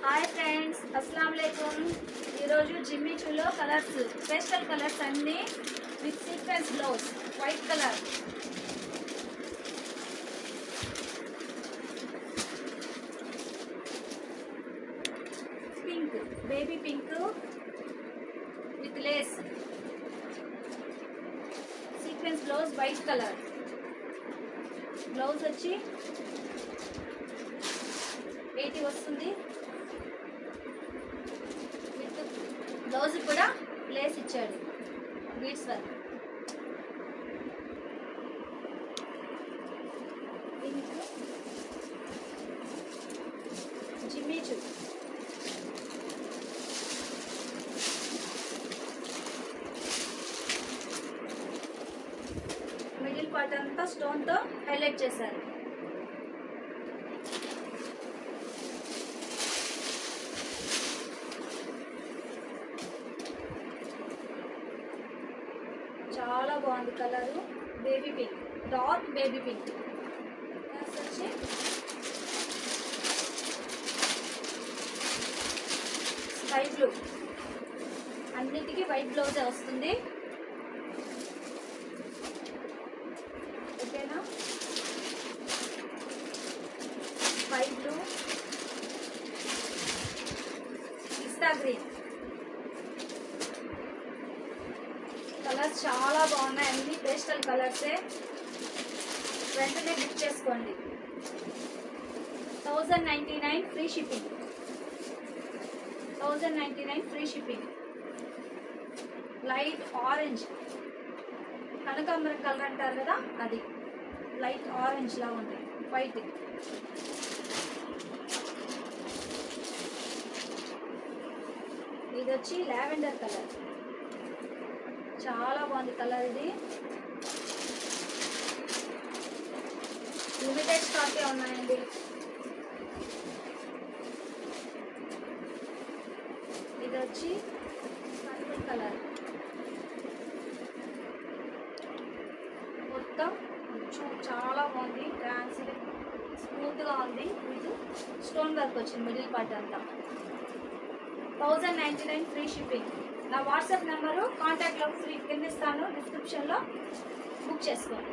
Hi friends, అస్సలం వాలేకుమ్. ఈరోజు జిమ్మి చూలో కలర్స్, పేస్టల్ కలర్స్ అన్నీ with sequence blouse, white colour, pink, baby pink with lace, sequence blouse, white colour. Blouse వచ్చి 80 వస్తుంది. Blouse కూడా లేస్ ఇచ్చాడు, బీడ్స్ వర్క్. పింక్, జిమ్మి చూ, మిడిల్ పార్ట్ అంతా స్టోన్తో హైలైట్ చేశారు. చాలా బాగుంది colour. Baby pink, dark baby pink. వచ్చి స్కై బ్లూ, అన్నిటికీ వైట్ బ్లౌజే వస్తుంది. ఓకేనా? స్కై బ్లూ, పిస్తా గ్రీన్ కలర్స్ చాలా బాగున్నాయి. అన్ని పేస్టల్ కలర్సే. వెంటనే బుక్ చేసుకోండి. 1099 free shipping. 1099 free shipping. Light orange, కనకాంబరం కలర్ అంటారు కదా, అది లైట్ ఆరెంజ్ లా ఉంది. వైట్, ఇది వచ్చి లావెండర్ కలర్. చాలా బాగుంది కలర్. ఇది లిమిటెడ్ స్టాకే ఉన్నాయండి. ఇది వచ్చి పర్పుల్ కలర్. మొత్తం చాలా బాగుంది. ట్రాన్స్పరెంట్, స్మూత్గా ఉంది. ఇది స్టోన్ వర్క్ వచ్చింది మిడిల్ పార్ట్ అంతా. 1099 ఫ్రీ షిప్పింగ్. నా వాట్సాప్ నెంబరు కాంటాక్ట్లో ఫ్రీ కింద ఇస్తాను, డిస్క్రిప్షన్లో. బుక్ చేసుకోండి.